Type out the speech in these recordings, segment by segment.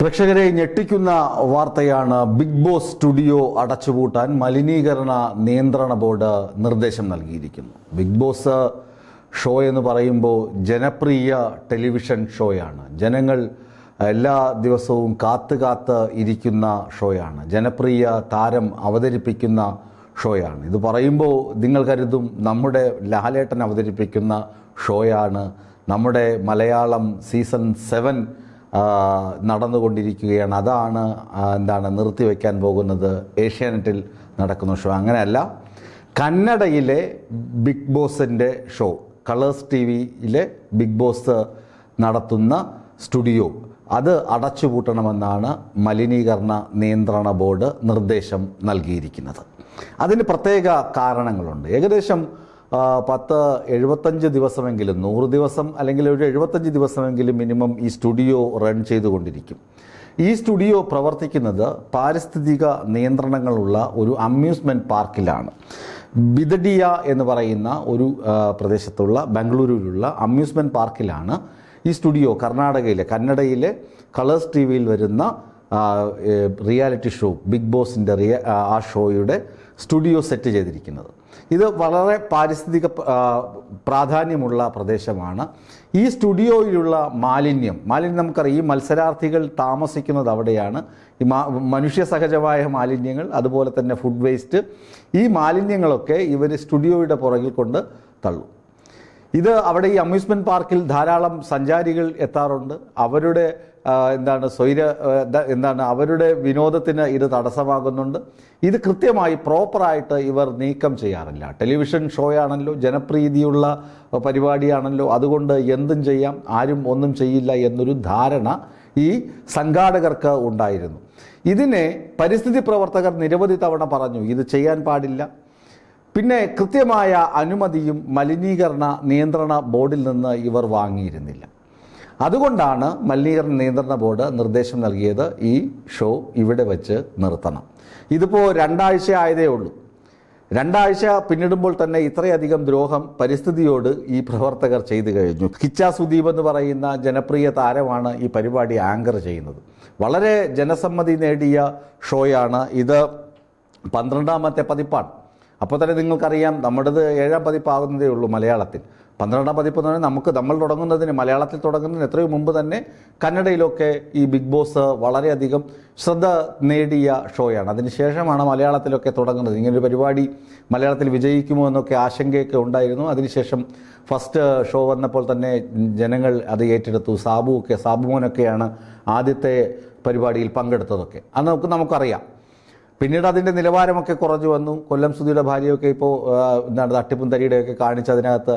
പ്രേക്ഷകരെ ഞെട്ടിക്കുന്ന വാർത്തയാണ്. ബിഗ് ബോസ് സ്റ്റുഡിയോ അടച്ചുപൂട്ടാൻ മലിനീകരണ നിയന്ത്രണ ബോർഡ് നിർദ്ദേശം നൽകിയിരിക്കുന്നു. ബിഗ് ബോസ് ഷോ എന്ന് പറയുമ്പോൾ ജനപ്രിയ ടെലിവിഷൻ ഷോയാണ്. ജനങ്ങൾ എല്ലാ ദിവസവും കാത്ത് ഇരിക്കുന്ന ഷോയാണ്. ജനപ്രിയ താരം അവതരിപ്പിക്കുന്ന ഷോയാണ്. ഇത് പറയുമ്പോൾ നിങ്ങൾ കരുതും നമ്മുടെ ലാലേട്ടൻ അവതരിപ്പിക്കുന്ന ഷോയാണ്. നമ്മുടെ മലയാളം സീസൺ 7 നടന്നുകൊണ്ടിരിക്കുകയാണ്. അതാണ് നിർത്തിവെക്കാൻ പോകുന്നത് ഏഷ്യാനെറ്റിൽ നടക്കുന്ന ഷോ. അങ്ങനെയല്ല, കന്നഡയിലെ ബിഗ് ബോസിൻ്റെ ഷോ, കളേഴ്സ് TVയിലെ ബിഗ് ബോസ് നടത്തുന്ന സ്റ്റുഡിയോ അത് അടച്ചുപൂട്ടണമെന്നാണ് മലിനീകരണ നിയന്ത്രണ ബോർഡ് നിർദ്ദേശം നൽകിയിരിക്കുന്നത്. അതിന് പ്രത്യേക കാരണങ്ങളുണ്ട്. ഏകദേശം 75 ദിവസമെങ്കിലും, 100 ദിവസം അല്ലെങ്കിൽ ഒരു 75 ദിവസമെങ്കിലും മിനിമം ഈ സ്റ്റുഡിയോ റൺ ചെയ്തുകൊണ്ടിരിക്കും. ഈ സ്റ്റുഡിയോ പ്രവർത്തിക്കുന്നത് പാരിസ്ഥിതിക നിയന്ത്രണങ്ങളുള്ള ഒരു അമ്യൂസ്മെൻറ്റ് പാർക്കിലാണ്. ബിദഡിയ എന്ന് പറയുന്ന ഒരു പ്രദേശത്തുള്ള ബംഗളൂരുവിലുള്ള അമ്യൂസ്മെൻറ്റ് പാർക്കിലാണ് ഈ സ്റ്റുഡിയോ കന്നഡയിലെ കളേഴ്സ് TVയിൽ വരുന്ന റിയാലിറ്റി ഷോ ബിഗ് ബോസിൻ്റെ ആ ഷോയുടെ സ്റ്റുഡിയോ സെറ്റ് ചെയ്തിരിക്കുന്നത്. ഇത് വളരെ പാരിസ്ഥിതിക പ്രാധാന്യമുള്ള പ്രദേശമാണ്. ഈ സ്റ്റുഡിയോയിലുള്ള മാലിന്യം നമുക്കറിയാം. ഈ മത്സരാർത്ഥികൾ താമസിക്കുന്നത് അവിടെയാണ്. ഈ മനുഷ്യ സഹജമായ മാലിന്യങ്ങൾ, അതുപോലെ തന്നെ ഫുഡ് വേസ്റ്റ്, ഈ മാലിന്യങ്ങളൊക്കെ ഇവർ സ്റ്റുഡിയോയുടെ പുറകിൽ കൊണ്ട് തള്ളും. ഇത് അവിടെ ഈ അമ്യൂസ്മെൻറ്റ് പാർക്കിൽ ധാരാളം സഞ്ചാരികൾ എത്താറുണ്ട്. അവരുടെ അവരുടെ വിനോദത്തിന് ഇത് തടസ്സമാകുന്നുണ്ട്. ഇത് കൃത്യമായി പ്രോപ്പറായിട്ട് ഇവർ നീക്കം ചെയ്യാറില്ല. ടെലിവിഷൻ ഷോയാണല്ലോ, ജനപ്രീതിയുള്ള പരിപാടിയാണല്ലോ, അതുകൊണ്ട് എന്തും ചെയ്യാം, ആരും ഒന്നും ചെയ്യില്ല എന്നൊരു ധാരണ ഈ സംഘാടകർക്ക് ഉണ്ടായിരുന്നു. ഇതിനെ പരിസ്ഥിതി പ്രവർത്തകർ നിരവധി തവണ പറഞ്ഞു ഇത് ചെയ്യാൻ പാടില്ല. പിന്നെ കൃത്യമായ അനുമതിയും മലിനീകരണ നിയന്ത്രണ ബോർഡിൽ നിന്ന് ഇവർ വാങ്ങിയിരുന്നില്ല. അതുകൊണ്ടാണ് മലിനീകരണ നിയന്ത്രണ ബോർഡ് നിർദ്ദേശം നൽകിയത് ഈ ഷോ ഇവിടെ വെച്ച് നിർത്തണം. ഇതിപ്പോൾ 2 ആഴ്ച ആയതേ ഉള്ളൂ. 2 ആഴ്ച പിന്നിടുമ്പോൾ തന്നെ ഇത്രയധികം ദ്രോഹം പരിസ്ഥിതിയോട് ഈ പ്രവർത്തകർ ചെയ്തു കഴിഞ്ഞു. കിച്ച സുദീപ് എന്ന് പറയുന്ന ജനപ്രിയ താരമാണ് ഈ പരിപാടി ആങ്കർ ചെയ്യുന്നത്. വളരെ ജനസമ്മതി നേടിയ ഷോയാണ് ഇത്. 12ാമത്തെ പതിപ്പാണ്. അപ്പോൾ തന്നെ നിങ്ങൾക്കറിയാം, നമ്മുടേത് 7ാം പതിപ്പാകുന്നതേ ഉള്ളൂ മലയാളത്തിൽ. 12ാം പതിപ്പ് എന്ന് പറഞ്ഞാൽ നമ്മൾ തുടങ്ങുന്നതിന്, മലയാളത്തിൽ തുടങ്ങുന്നതിന് എത്രയോ മുമ്പ് തന്നെ കന്നഡയിലൊക്കെ ഈ ബിഗ് ബോസ് വളരെയധികം ശ്രദ്ധ നേടിയ ഷോയാണ്. അതിനുശേഷമാണ് മലയാളത്തിലൊക്കെ തുടങ്ങുന്നത്. ഇങ്ങനൊരു പരിപാടി മലയാളത്തിൽ വിജയിക്കുമോ എന്നൊക്കെ ആശങ്കയൊക്കെ ഉണ്ടായിരുന്നു. അതിനുശേഷം ഫസ്റ്റ് ഷോ വന്നപ്പോൾ തന്നെ ജനങ്ങൾ അത് ഏറ്റെടുത്തു. സാബുമോനൊക്കെയാണ് ആദ്യത്തെ പരിപാടിയിൽ പങ്കെടുത്തതൊക്കെ. അത് നമുക്കറിയാം. പിന്നീട് അതിൻ്റെ നിലവാരമൊക്കെ കുറഞ്ഞു വന്നു. കൊല്ലം സുധിയുടെ ഭാര്യയൊക്കെ ഇപ്പോൾ തട്ടിപ്പും തരിയുടെയൊക്കെ കാണിച്ച് അതിനകത്ത്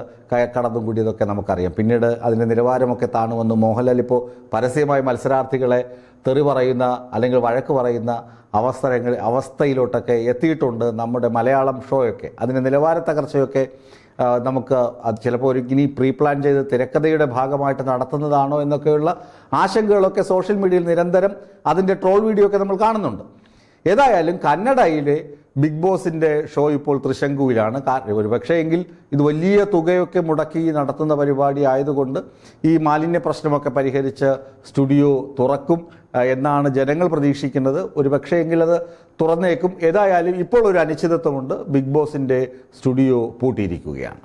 കടന്നും കൂടിയതൊക്കെ നമുക്കറിയാം. പിന്നീട് അതിൻ്റെ നിലവാരമൊക്കെ താണു വന്നു. മോഹൻലാൽ ഇപ്പോൾ പരസ്യമായി മത്സരാർത്ഥികളെ തെറി പറയുന്ന അല്ലെങ്കിൽ വഴക്ക് പറയുന്ന അവസ്ഥയിലോട്ടൊക്കെ എത്തിയിട്ടുണ്ട് നമ്മുടെ മലയാളം ഷോയൊക്കെ. അതിൻ്റെ നിലവാര തകർച്ചയൊക്കെ നമുക്ക് അത് ചിലപ്പോൾ ഇനി പ്രീ പ്ലാൻ ചെയ്ത് തിരക്കഥയുടെ ഭാഗമായിട്ട് നടത്തുന്നതാണോ എന്നൊക്കെയുള്ള ആശങ്കകളൊക്കെ സോഷ്യൽ മീഡിയയിൽ നിരന്തരം അതിൻ്റെ ട്രോൾ വീഡിയോ ഒക്കെ നമ്മൾ കാണുന്നുണ്ട്. ഏതായാലും കന്നഡയിലെ ബിഗ് ബോസിൻ്റെ ഷോ ഇപ്പോൾ തൃശങ്കുവിലാണ്. ഒരു പക്ഷേ എങ്കിൽ ഇത് വലിയ തുകയൊക്കെ മുടക്കി നടത്തുന്ന പരിപാടി ആയതുകൊണ്ട് ഈ മാലിന്യ പ്രശ്നമൊക്കെ പരിഹരിച്ച് സ്റ്റുഡിയോ തുറക്കും എന്നാണ് ജനങ്ങൾ പ്രതീക്ഷിക്കുന്നത്. ഒരു പക്ഷേ എങ്കിൽ അത് തുറന്നേക്കും. ഏതായാലും ഇപ്പോൾ ഒരു അനിശ്ചിതത്വമുണ്ട്. ബിഗ് ബോസിൻ്റെ സ്റ്റുഡിയോ പൂട്ടിയിരിക്കുകയാണ്.